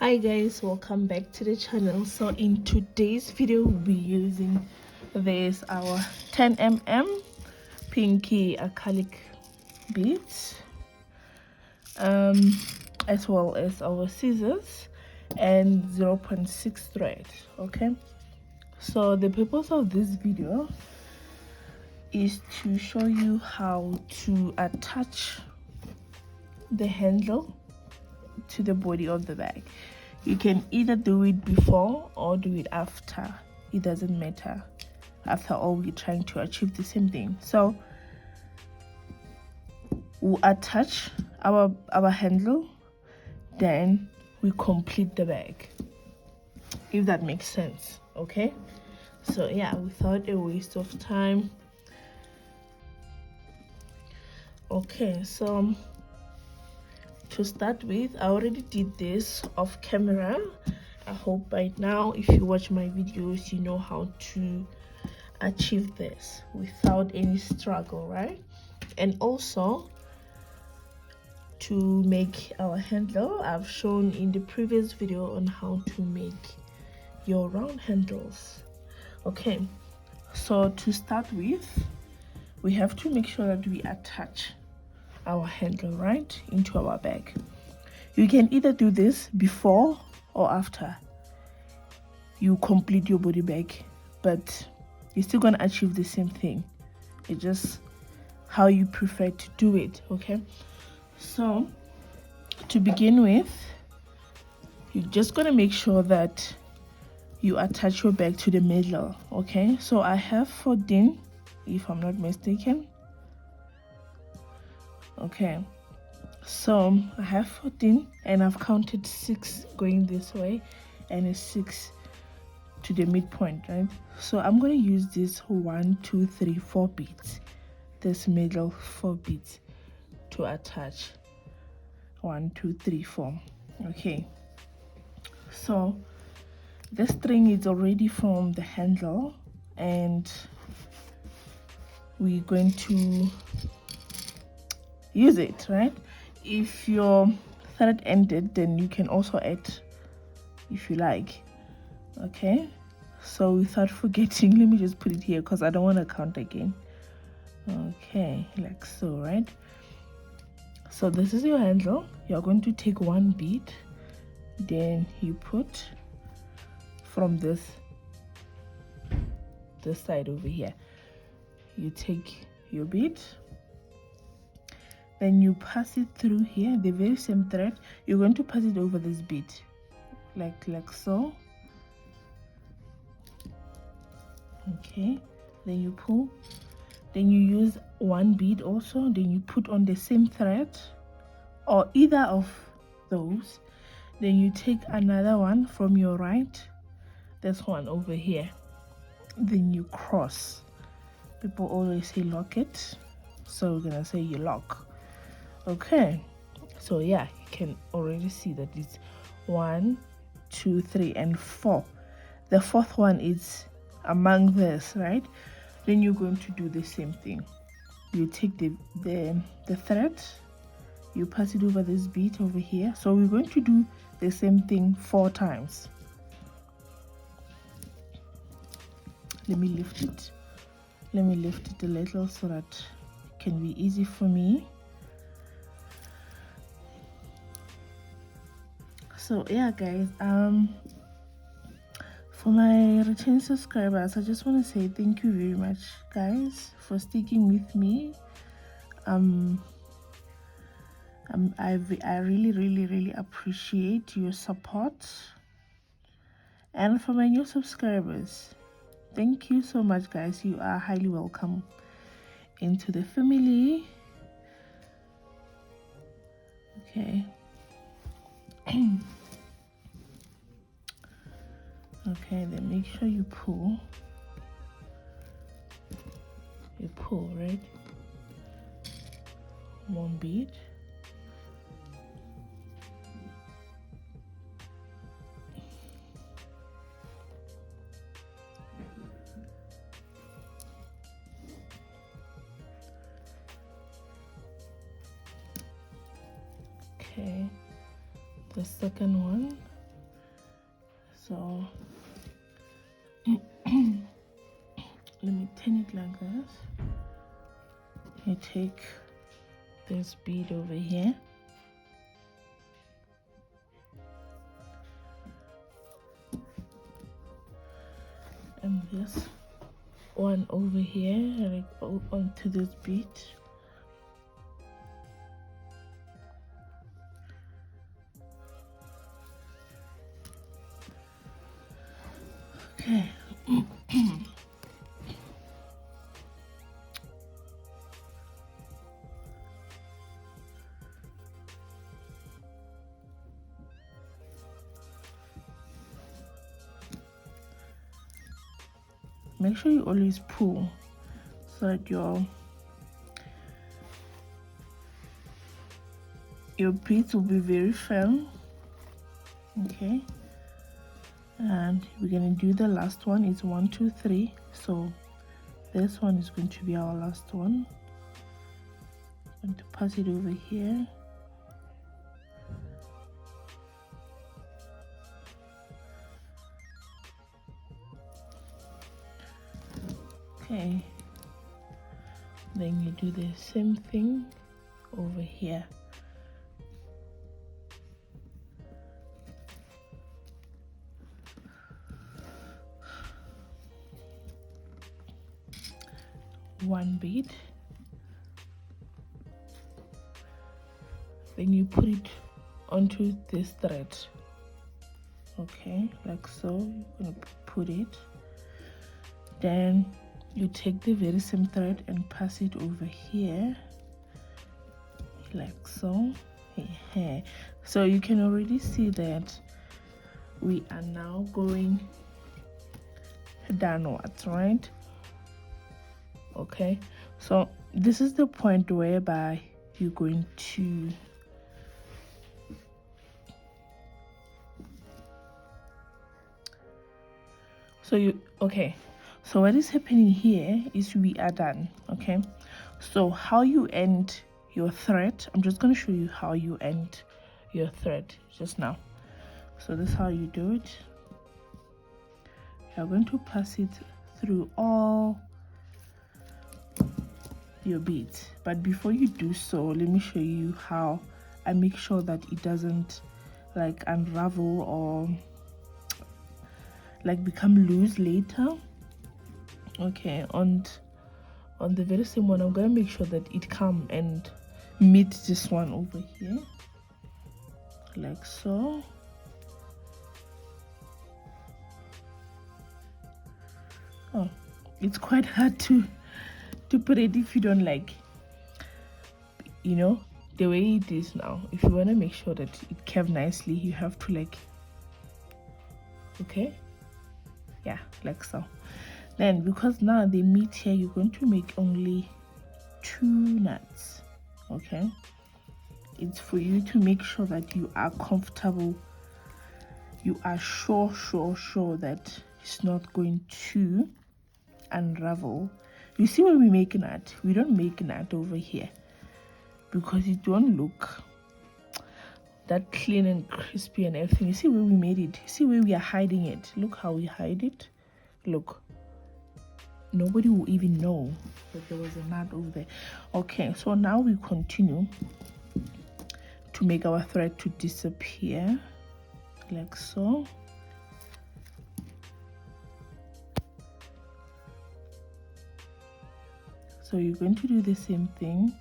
Hi guys, welcome back to the channel. So in today's video we'll be using this our 10mm pinky acrylic beads, as well as our scissors and 0.6 thread. Okay, so the purpose of this video is to show you how to attach the handle to the body of the bag. You can either do it before or do it after. It doesn't matter. After all, we're trying to achieve the same thing. So we'll attach our handle, then we complete the bag, if that makes sense. Okay, so yeah, without a waste of time. Okay, so to start with, I already did this off camera. I hope by now, if you watch my videos, you know how to achieve this without any struggle, right? And also to make our handle, I've shown in the previous video on how to make your round handles. Okay, so to start with, we have to make sure that we attach our handle right into our bag. You can either do this before or after you complete your body bag, but you're still gonna achieve the same thing. It's just how you prefer to do it. Okay, so to begin with, you're just gonna make sure that you attach your bag to the middle. Okay, so I have 14, if I'm not mistaken. Okay, so I have 14 and I've counted 6 going this way and a 6 to the midpoint, right? So I'm going to use this 1 2 3 4 beads, this middle 4 beads to attach 1 2 3 4. Okay, so the string is already from the handle and we're going to use it, right? If your thread ended, then you can also add if you like. Okay, so without forgetting, let me just put it here because I don't want to count again. Okay, like so, right? So this is your handle. You're going to take 1 bead, then you put from this side over here, you take your bead, then you pass it through here, the very same thread. You're going to pass it over this bead like so. Okay, then you pull, then you use 1 bead also, then you put on the same thread or either of those, then you take another one from your right, this one over here, then you cross. People always say lock it, so we're gonna say you lock. Okay, so yeah, you can already see that it's 1 2 3 and 4. The 4th one is among this, right? Then you're going to do the same thing. You take the thread, you pass it over this bead over here. So we're going to do the same thing 4 times. Let me lift it a little so that it can be easy for me. So yeah guys, for my return subscribers, I just want to say thank you very much guys for sticking with me. I really appreciate your support. And for my new subscribers, thank you so much guys. You are highly welcome into the family. Okay. Okay, then make sure you pull, right? 1 bead, okay, the second one, you take this bead over here, and this one over here, like onto this bead. Okay. Make sure you always pull so that your beads will be very firm. Okay, and we're gonna do the last one. It's 1 2 3, so this one is going to be our last one. I'm going to pass it over here. Okay, then you do the same thing over here. One bead, then you put it onto this thread. Okay, like so. You're gonna put it, then you take the very same thread and pass it over here, like so. So you can already see that we are now going downwards, right? Okay, so this is the point whereby you're going to so what is happening here is we are done. Okay, so how you end your thread, I'm just going to show you how you end your thread just now. So this is how you do it. You're going to pass it through all your beads, but before you do so, let me show you how I make sure that it doesn't like unravel or like become loose later. Okay, on the very same one, I'm gonna make sure that it come and meet this one over here, like so. Oh, it's quite hard to put it if you don't like, you know, the way it is now. If you want to make sure that it curves nicely, you have to like, okay, yeah, like so. Then because now they meet here, you're going to make only 2 knots. Okay, it's for you to make sure that you are comfortable, you are sure that it's not going to unravel. You see, when we make a knot, we don't make a knot over here because it don't look that clean and crispy and everything. You see where we made it, you see where we are hiding it. Look how we hide it. Look, nobody will even know that there was a knot over there. Okay, so now we continue to make our thread to disappear, like so. So you're going to do the same thing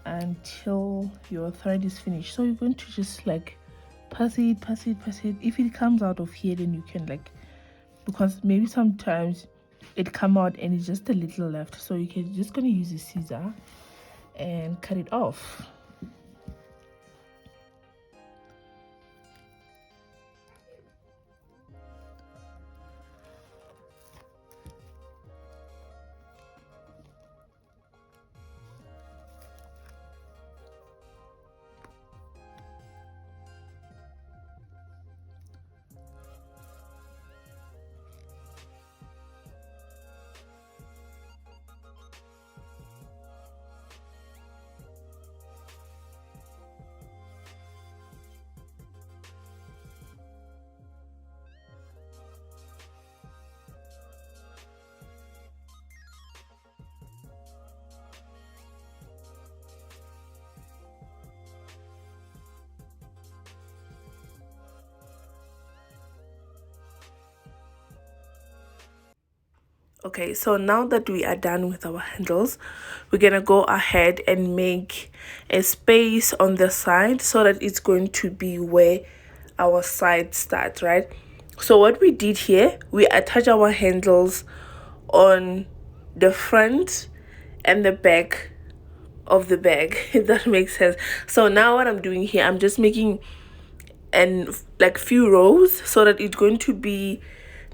until your thread is finished. So you're going to just like pass it. If it comes out of here, then you can like, because maybe sometimes it come out and it's just a little left, so you can just gonna use a scissor and cut it off. Okay, so now that we are done with our handles, we're gonna go ahead and make a space on the side so that it's going to be where our side starts, right? So what we did here, we attach our handles on the front and the back of the bag, if that makes sense. So now what I'm doing here, I'm just making like few rows so that it's going to be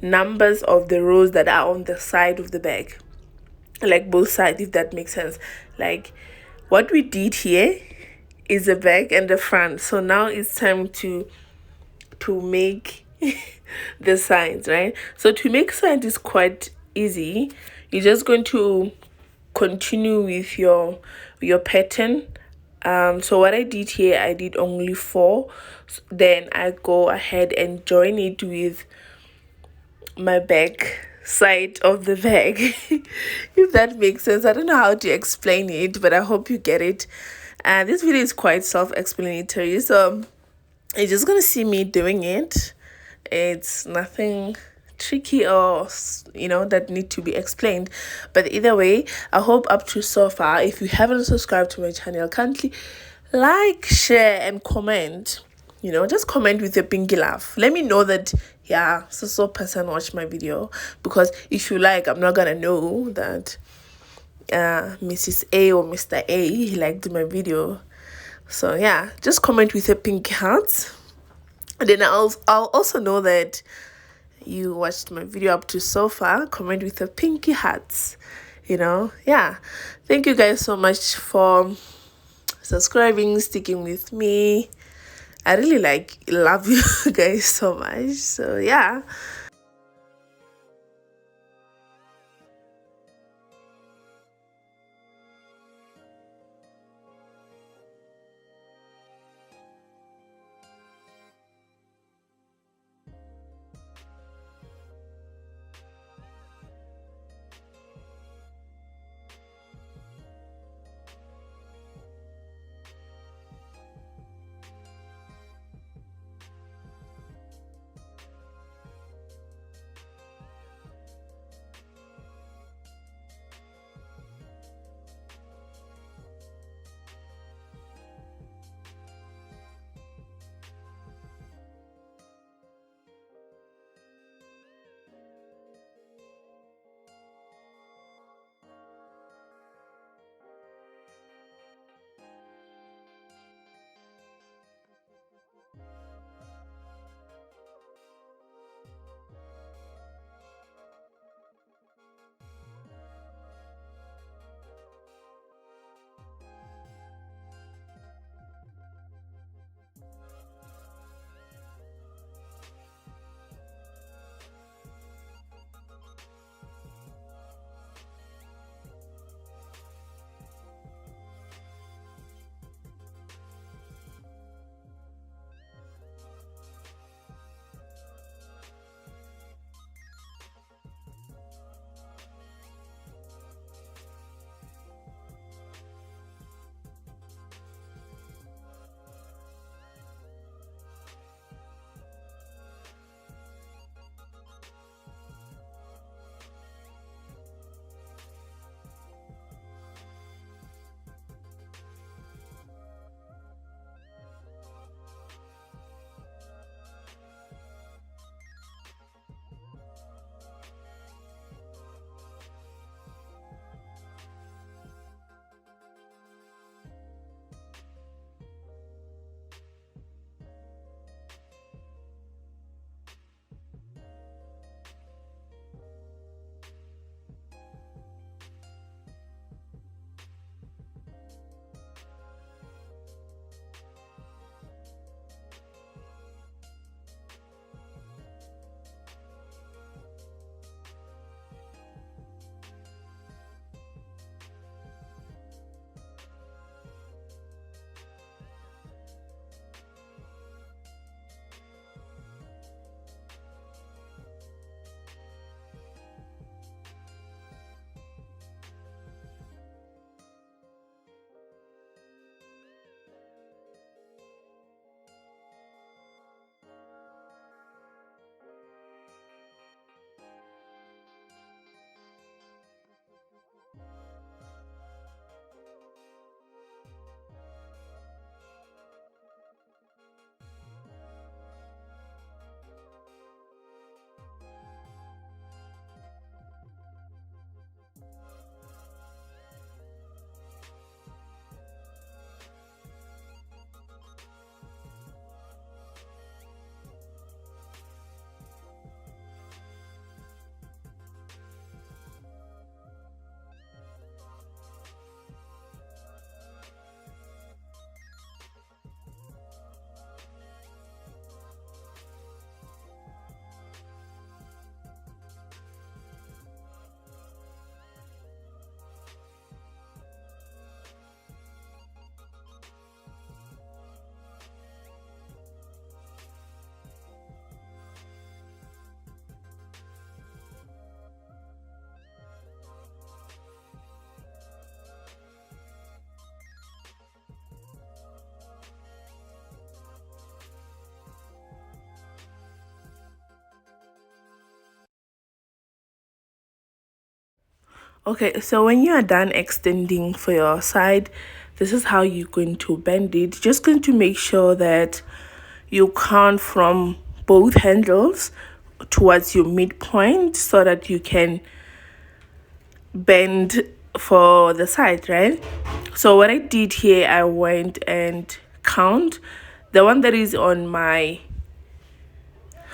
numbers of the rows that are on the side of the bag, like both sides, if that makes sense. Like what we did here is the back and the front, so now it's time to make the sides, right? So to make sides is quite easy. You're just going to continue with your pattern. So what I did here, I did only 4. Then I go ahead and join it with my back side of the bag. If that makes sense. I don't know how to explain it, but I hope you get it. And this video is quite self-explanatory, so you're just gonna see me doing it. It's nothing tricky or that need to be explained, but either way, I hope up to so far, if you haven't subscribed to my channel, kindly like, share and comment. Just comment with a pinky laugh. Let me know that so person watched my video, because if you like, I'm not gonna know that Mrs. A or Mr. A, he liked my video. So yeah, just comment with a pink heart, and then I'll also know that you watched my video up to so far. Comment with a pinky heart. Yeah, thank you guys so much for subscribing, sticking with me. I really love you guys so much. So yeah. Okay, so when you are done extending for your side, this is how you're going to bend it. Just going to make sure that you count from both handles towards your midpoint so that you can bend for the side, right? So what I did here, I went and count the one that is on my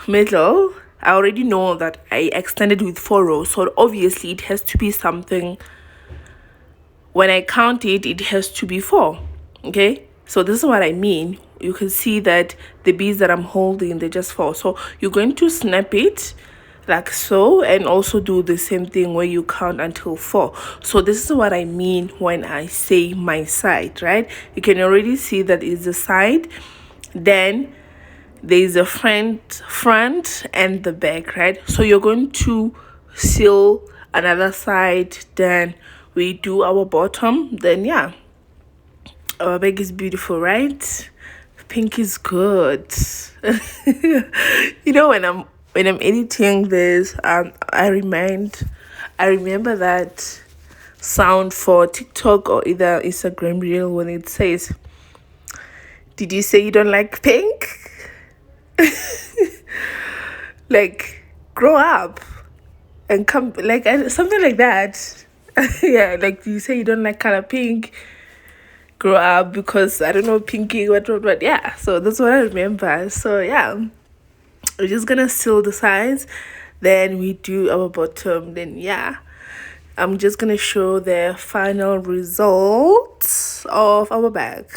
middle. I already know that I extended with 4 rows, so obviously it has to be something. When I count it, it has to be 4. Okay, so this is what I mean. You can see that the beads that I'm holding, they're just 4. So you're going to snap it like so, and also do the same thing where you count until 4. So this is what I mean when I say my side, right? You can already see that is the side, then there's a front and the back, right? So you're going to seal another side, then we do our bottom. Then yeah, our bag is beautiful, right? Pink is good. You know, when I'm editing this, I remember that sound for TikTok or either Instagram reel when it says, "Did you say you don't like pink?" Like, grow up and come, like, something like that. Yeah, like you say you don't like color pink, grow up, because I don't know, pinky, what. Yeah, so that's what I remember. So yeah, we're just gonna seal the sides, then we do our bottom. Then yeah, I'm just gonna show the final results of our bag.